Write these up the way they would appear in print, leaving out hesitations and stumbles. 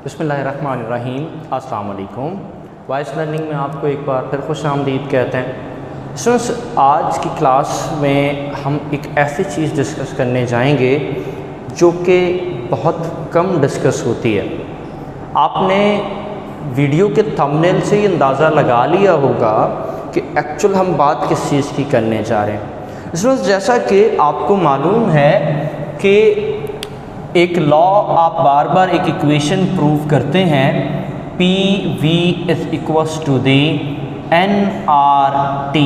बिस्मिल्लाहिर्रहमानिर्रहीम। अस्सलाम वालेकुम। वॉइस लर्निंग में आपको एक बार फिर खुश आमदीद कहते हैं। स्टूडेंट्स, आज की क्लास में हम एक ऐसी चीज़ डिस्कस करने जाएंगे जो कि बहुत कम डिस्कस होती है। आपने वीडियो के थंबनेल से ही अंदाज़ा लगा लिया होगा कि एक्चुअल हम बात किस चीज़ की करने जा रहे हैं। स्टूडेंट्स, जैसा कि आपको मालूम है कि एक लॉ आप बार बार एक इक्वेशन प्रूव करते हैं, P V is equals to the N R T.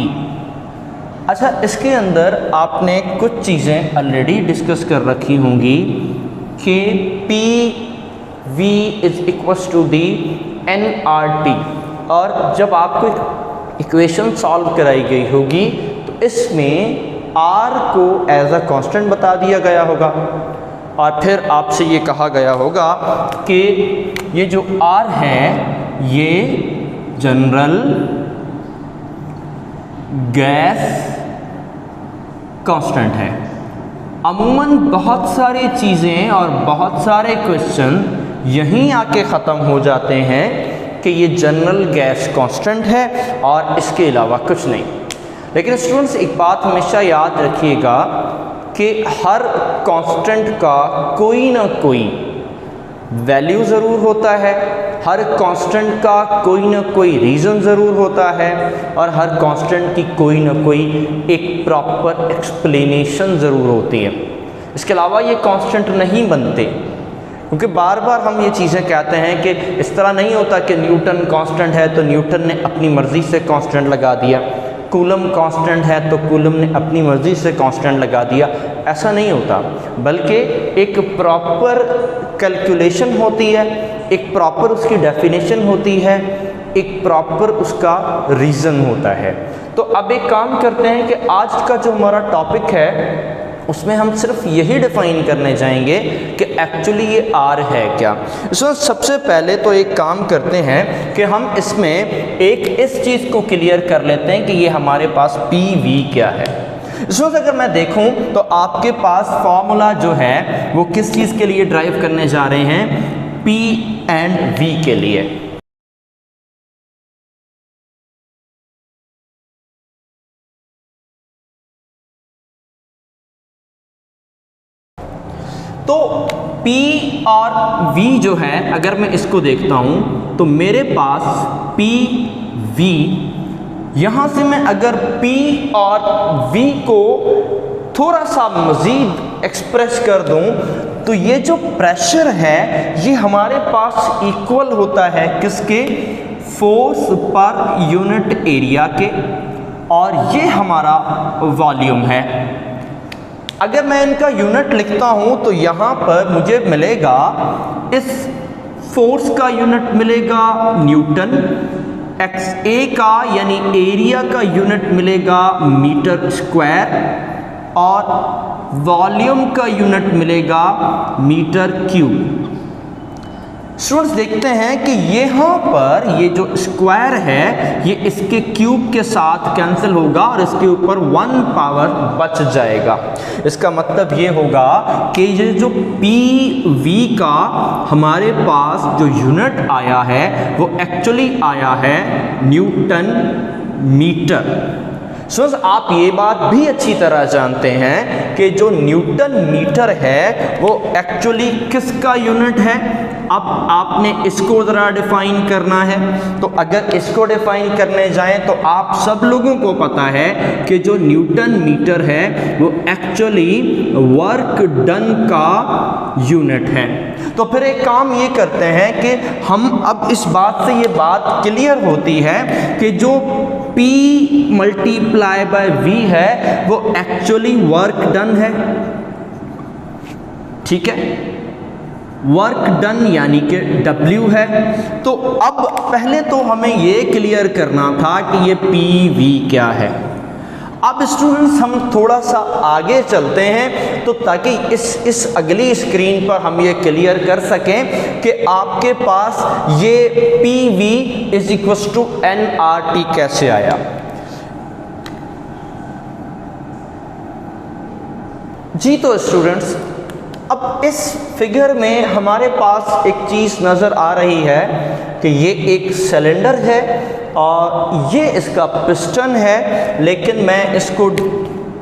अच्छा, इसके अंदर आपने कुछ चीज़ें ऑलरेडी डिस्कस कर रखी होंगी कि P V is equals to the N R T, और जब आपको इक्वेशन सॉल्व कराई गई होगी तो इसमें आर को एज अ कांस्टेंट बता दिया गया होगा और फिर आपसे ये कहा गया होगा कि ये जो R है ये जनरल गैस कांस्टेंट है। अमूमन बहुत सारी चीज़ें और बहुत सारे क्वेश्चन यहीं आके ख़त्म हो जाते हैं कि ये जनरल गैस कांस्टेंट है और इसके अलावा कुछ नहीं। लेकिन स्टूडेंट्स, एक बात हमेशा याद रखिएगा कि हर कांस्टेंट का कोई ना कोई वैल्यू ज़रूर होता है, हर कांस्टेंट का कोई ना कोई रीज़न ज़रूर होता है और हर कांस्टेंट की कोई ना कोई एक प्रॉपर एक्सप्लेनेशन ज़रूर होती है। इसके अलावा ये कांस्टेंट नहीं बनते, क्योंकि बार बार हम ये चीज़ें कहते हैं कि इस तरह नहीं होता कि न्यूटन कांस्टेंट है तो न्यूटन ने अपनी मर्ज़ी से कांस्टेंट लगा दिया, कूलम कांस्टेंट है तो कूलम ने अपनी मर्ज़ी से कांस्टेंट लगा दिया। ऐसा नहीं होता, बल्कि एक प्रॉपर कैलकुलेशन होती है, एक प्रॉपर उसकी डेफिनेशन होती है, एक प्रॉपर उसका रीज़न होता है। तो अब एक काम करते हैं कि आज का जो हमारा टॉपिक है उसमें हम सिर्फ यही डिफ़ाइन करने जाएंगे कि एक्चुअली ये आर है क्या। सो सबसे पहले तो एक काम करते हैं कि हम इसमें एक इस चीज़ को क्लियर कर लेते हैं कि ये हमारे पास पी वी क्या है। सो अगर मैं देखूं तो आपके पास फॉर्मूला जो है वो किस चीज़ के लिए ड्राइव करने जा रहे हैं, पी एंड वी के लिए। तो P और V जो है, अगर मैं इसको देखता हूँ तो मेरे पास P V, यहाँ से मैं अगर P और V को थोड़ा सा मज़ीद एक्सप्रेस कर दूँ तो ये जो प्रेशर है ये हमारे पास इक्वल होता है किसके, फोर्स पर यूनिट एरिया के, और ये हमारा वॉल्यूम है। अगर मैं इनका यूनिट लिखता हूं तो यहां पर मुझे मिलेगा, इस फोर्स का यूनिट मिलेगा न्यूटन, XA का यानी एरिया का यूनिट मिलेगा मीटर स्क्वायर, और वॉल्यूम का यूनिट मिलेगा मीटर क्यूब। स्टूडेंट्स, देखते हैं कि यहाँ पर ये जो स्क्वायर है ये इसके क्यूब के साथ कैंसिल होगा और इसके ऊपर 1 पावर बच जाएगा। इसका मतलब ये होगा कि ये जो पी वी का हमारे पास जो यूनिट आया है वो एक्चुअली आया है न्यूटन मीटर। सो आप ये बात भी अच्छी तरह जानते हैं कि जो न्यूटन मीटर है वो एक्चुअली किसका यूनिट है। अब आपने इसको ज़रा डिफ़ाइन करना है, तो अगर इसको डिफ़ाइन करने जाएं तो आप सब लोगों को पता है कि जो न्यूटन मीटर है वो एक्चुअली वर्क डन का यूनिट है। तो फिर एक काम ये करते हैं कि हम अब इस बात से ये बात क्लियर होती है कि जो P मल्टीप्लाई बाय V है वो एक्चुअली वर्क डन है। ठीक है, वर्क डन यानी कि W है। तो अब पहले तो हमें ये क्लियर करना था कि ये पी वी क्या है। अब स्टूडेंट्स, हम थोड़ा सा आगे चलते हैं तो ताकि इस अगली स्क्रीन पर हम ये क्लियर कर सकें कि आपके पास ये P V is equal to N R T कैसे आया। जी तो स्टूडेंट्स, अब इस फिगर में हमारे पास एक चीज़ नज़र आ रही है कि ये एक सिलेंडर है और ये इसका पिस्टन है, लेकिन मैं इसको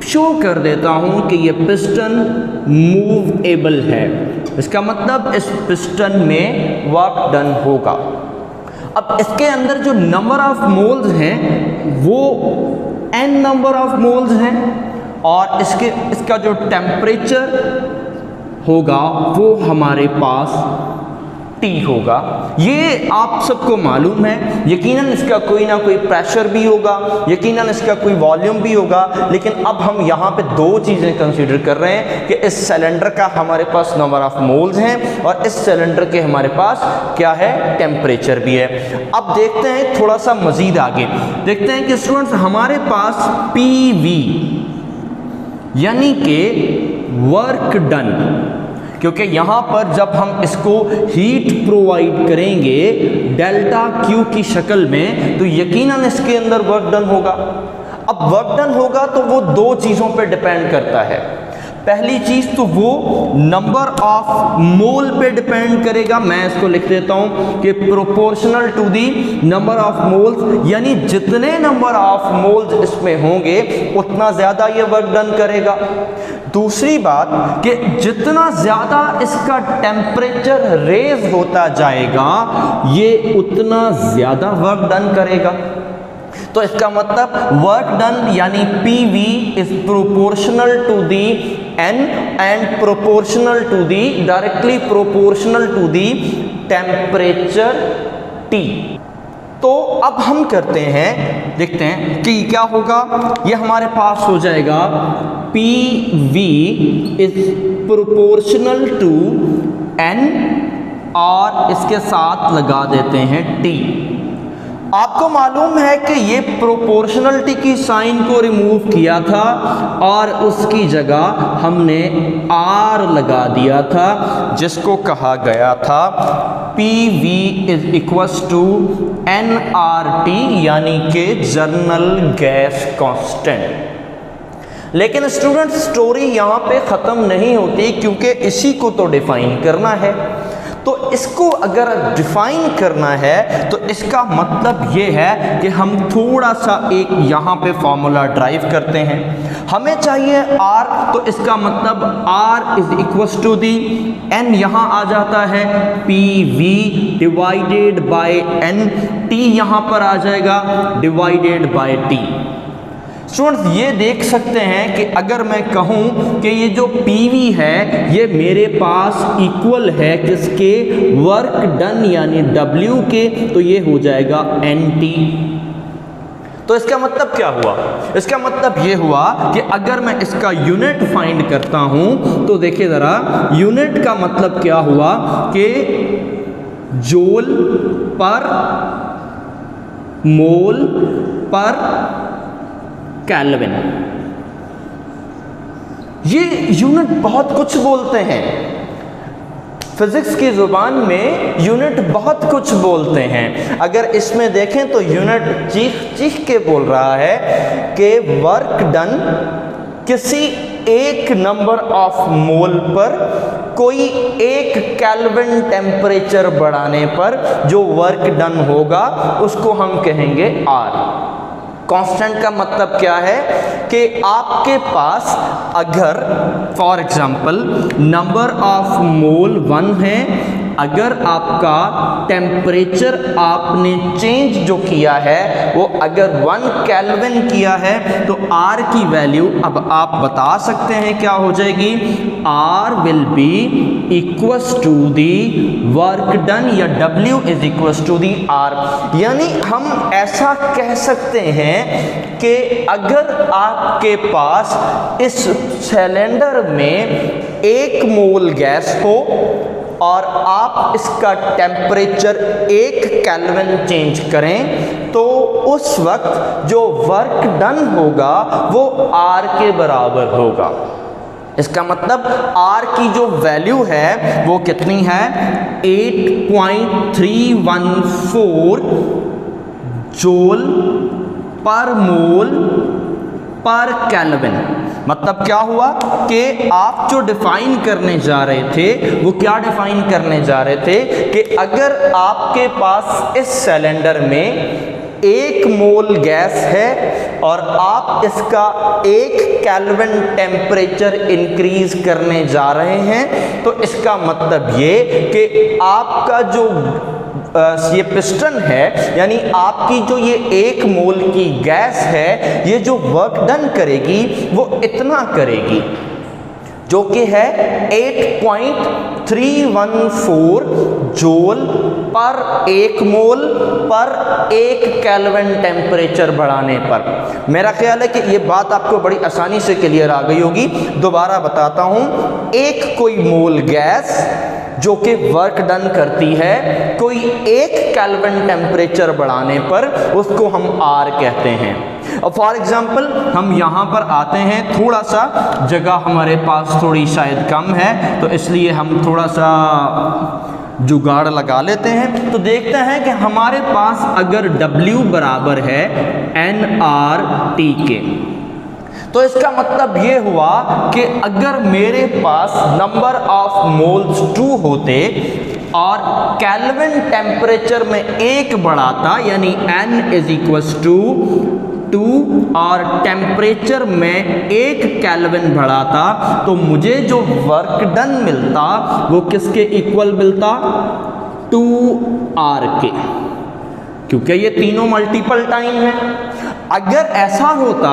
शो कर देता हूँ कि ये पिस्टन मूवेबल है। इसका मतलब इस पिस्टन में वर्क डन होगा। अब इसके अंदर जो नंबर ऑफ मोल्स हैं वो n नंबर ऑफ मोल्स हैं और इसका जो टेम्परेचर होगा वो हमारे पास T होगा। ये आप सबको मालूम है। यकीनन इसका कोई ना कोई प्रेशर भी होगा, यकीनन इसका कोई वॉल्यूम भी होगा, लेकिन अब हम यहाँ पे दो चीज़ें कंसीडर कर रहे हैं कि इस सिलेंडर का हमारे पास नंबर ऑफ मोल्स हैं और इस सिलेंडर के हमारे पास क्या है, टेम्परेचर भी है। अब देखते हैं थोड़ा सा मज़ीद आगे, देखते हैं कि स्टूडेंट्स हमारे पास PV यानी कि वर्क डन, क्योंकि यहाँ पर जब हम इसको हीट प्रोवाइड करेंगे डेल्टा Q की शक्ल में तो यकीनन इसके अंदर वर्क डन होगा। अब वर्क डन होगा तो वो दो चीज़ों पे डिपेंड करता है। पहली चीज़ तो वो नंबर ऑफ मोल पे डिपेंड करेगा। मैं इसको लिख देता हूँ कि proportional to the number of moles, यानी जितने नंबर ऑफ मोल्स इसमें होंगे उतना ज़्यादा ये वर्क डन करेगा। दूसरी बात कि जितना ज़्यादा इसका टेम्परेचर रेज होता जाएगा ये उतना ज़्यादा वर्क डन करेगा। तो इसका मतलब वर्क डन यानी PV is proportional to the N and proportional to the, directly proportional to the temperature T। तो अब हम करते हैं, देखते हैं कि क्या होगा। ये हमारे पास हो जाएगा PV is proportional to N और इसके साथ लगा देते हैं T। आपको मालूम है कि ये प्रोपोर्शनलिटी की साइन को रिमूव किया था और उसकी जगह हमने R लगा दिया था, जिसको कहा गया था PV is equals to nRT यानी कि जर्नल गैस कांस्टेंट। लेकिन स्टूडेंट स्टोरी यहाँ पे ख़त्म नहीं होती, क्योंकि इसी को तो डिफाइन करना है। तो इसको अगर डिफाइन करना है तो इसका मतलब ये है कि हम थोड़ा सा एक यहाँ पे फॉर्मूला ड्राइव करते हैं। हमें चाहिए R, तो इसका मतलब R is equals to the N यहाँ आ जाता है PV divided by N, T यहाँ पर आ जाएगा डिवाइडेड बाय T। स्टूडेंट्स ये देख सकते हैं कि अगर मैं कहूँ कि ये जो PV है ये मेरे पास इक्वल है किसके, वर्क डन यानी W के, तो ये हो जाएगा NT। तो इसका मतलब क्या हुआ, इसका मतलब ये हुआ कि अगर मैं इसका यूनिट फाइंड करता हूँ तो देखिए ज़रा, यूनिट का मतलब क्या हुआ कि जूल पर मोल पर केल्विन। ये यूनिट बहुत कुछ बोलते हैं, फिजिक्स की ज़ुबान में यूनिट बहुत कुछ बोलते हैं। अगर इसमें देखें तो यूनिट चीख चीख के बोल रहा है कि वर्क डन किसी एक नंबर ऑफ मोल पर कोई एक केल्विन टेम्परेचर बढ़ाने पर जो वर्क डन होगा उसको हम कहेंगे R। कांस्टेंट का मतलब क्या है कि आपके पास अगर for example number of mole 1 है, अगर आपका टेम्परेचर आपने चेंज जो किया है वो अगर 1 केल्विन किया है तो R की वैल्यू अब आप बता सकते हैं क्या हो जाएगी, R will be equals to the work done या W is equals to the R। यानी हम ऐसा कह सकते हैं कि अगर आपके पास इस सिलेंडर में 1 मोल गैस हो और आप इसका टेम्परेचर 1 केल्विन चेंज करें तो उस वक्त जो वर्क डन होगा वो R के बराबर होगा। इसका मतलब R की जो वैल्यू है वो कितनी है, 8.314 जूल पर मोल पर केल्विन। मतलब क्या हुआ कि आप जो डिफाइन करने जा रहे थे वो क्या डिफाइन करने जा रहे थे कि अगर आपके पास इस सिलेंडर में 1 मोल गैस है और आप इसका 1 केल्विन टेम्परेचर इंक्रीज करने जा रहे हैं, तो इसका मतलब ये कि आपका जो ये पिस्टन है, यानी आपकी जो ये 1 मोल की गैस है, ये जो वर्क डन करेगी वो इतना करेगी, जो कि है 8.314 जूल पर 1 मोल पर 1 केल्विन टेम्परेचर बढ़ाने पर। मेरा ख्याल है कि ये बात आपको बड़ी आसानी से क्लियर आ गई होगी। दोबारा बताता हूँ, 1 कोई मोल गैस जो कि वर्क डन करती है कोई 1 केल्विन टेम्परेचर बढ़ाने पर, उसको हम R कहते हैं। और फॉर एग्जाम्पल हम यहाँ पर आते हैं, थोड़ा सा जगह हमारे पास थोड़ी शायद कम है, तो इसलिए हम थोड़ा सा जुगाड़ लगा लेते हैं। तो देखते हैं कि हमारे पास अगर W बराबर है nRT के, तो इसका मतलब ये हुआ कि अगर मेरे पास नंबर ऑफ मोल्स 2 होते और केल्विन टेम्परेचर में 1 बढ़ाता, यानी n इज इक्वल्स टू 2 और टेम्परेचर में 1 केल्विन बढ़ाता, तो मुझे जो वर्क डन मिलता वो किसके इक्वल मिलता? 2R के, क्योंकि ये तीनों मल्टीपल टाइम है। अगर ऐसा होता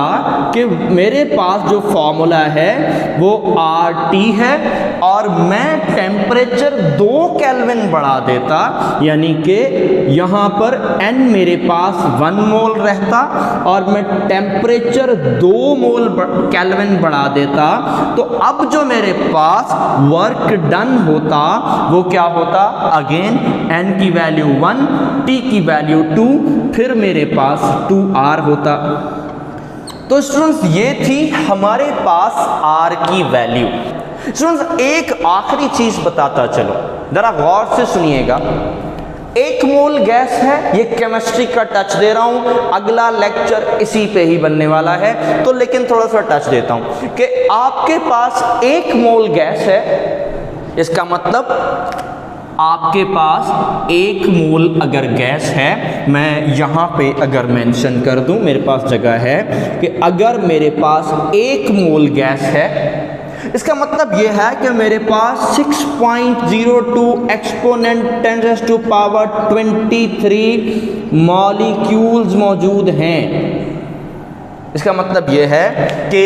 कि मेरे पास जो फॉर्मूला है वो RT है और मैं टेम्परेचर 2 केल्विन बढ़ा देता, यानी कि यहाँ पर n मेरे पास 1 मोल रहता और मैं टेम्परेचर 2 मोल केल्विन बढ़ा देता, तो अब जो मेरे पास वर्क डन होता वो क्या होता? अगेन n की वैल्यू 1, t की वैल्यू 2, फिर मेरे पास 2R होता। तो स्टूडेंट्स ये थी हमारे पास R की वैल्यू। स्टूडेंट्स एक आखिरी चीज बताता चलो, जरा गौर से सुनिएगा। 1 मोल गैस है, ये केमिस्ट्री का टच दे रहा हूं, अगला लेक्चर इसी पे ही बनने वाला है, तो लेकिन थोड़ा सा टच देता हूं कि आपके पास 1 मोल गैस है, इसका मतलब आपके पास 1 मोल अगर गैस है, मैं यहाँ पे अगर मेंशन कर दूं, मेरे पास जगह है कि अगर मेरे पास 1 मोल गैस है, इसका मतलब यह है कि मेरे पास 6.02 एक्सपोनेंट 10⁻23 मॉलिक्यूल्स मौजूद हैं। इसका मतलब यह है कि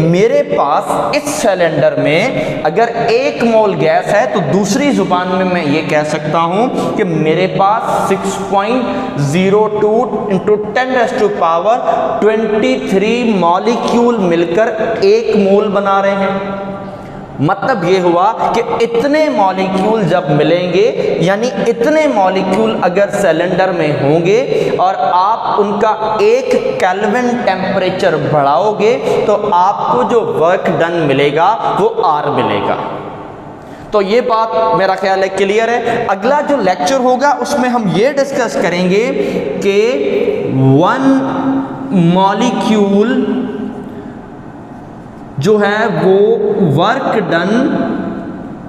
मेरे पास इस सिलेंडर में अगर 1 मोल गैस है, तो दूसरी जुबान में मैं ये कह सकता हूं कि मेरे पास 6.02 इंटू 10⁻23 मॉलिक्यूल मिलकर 1 मोल बना रहे हैं। मतलब ये हुआ कि इतने मॉलिक्यूल जब मिलेंगे, यानी इतने मॉलिक्यूल अगर सिलेंडर में होंगे और आप उनका 1 केल्विन टेम्परेचर बढ़ाओगे, तो आपको जो वर्क डन मिलेगा वो R मिलेगा। तो ये बात मेरा ख्याल है क्लियर है। अगला जो लेक्चर होगा उसमें हम ये डिस्कस करेंगे कि 1 मॉलिक्यूल जो है वो वर्क डन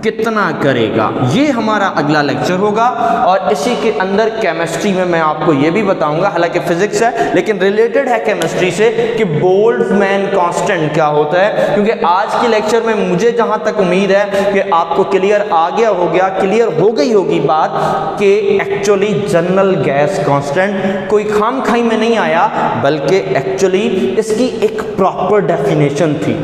कितना करेगा, ये हमारा अगला लेक्चर होगा। और इसी के अंदर केमिस्ट्री में मैं आपको ये भी बताऊंगा, हालांकि फिजिक्स है लेकिन रिलेटेड है केमिस्ट्री से, कि बोल्ट्जमैन कांस्टेंट क्या होता है। क्योंकि आज के लेक्चर में मुझे जहां तक उम्मीद है कि आपको क्लियर क्लियर हो गई होगी बात कि एक्चुअली जनरल गैस कांस्टेंट कोई खामखाई में नहीं आया, बल्कि एक्चुअली इसकी एक प्रॉपर डेफिनेशन थी।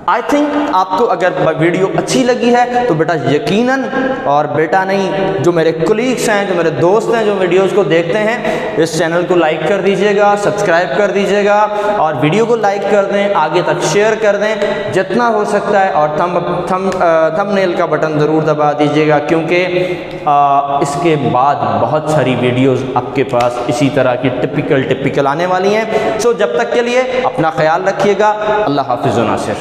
आई थिंक आपको अगर वीडियो अच्छी लगी है तो बेटा यकीनन, और बेटा नहीं, जो मेरे कोलीग्स हैं, जो मेरे दोस्त हैं, जो वीडियोस को देखते हैं, इस चैनल को लाइक कर दीजिएगा, सब्सक्राइब कर दीजिएगा और वीडियो को लाइक कर दें, आगे तक शेयर कर दें जितना हो सकता है, और थंबनेल का बटन ज़रूर दबा दीजिएगा, क्योंकि इसके बाद बहुत सारी वीडियोस आपके पास इसी तरह की टिपिकल आने वाली हैं। सो जब तक के लिए अपना ख्याल रखिएगा। अल्लाह हाफिज़ व नासिर।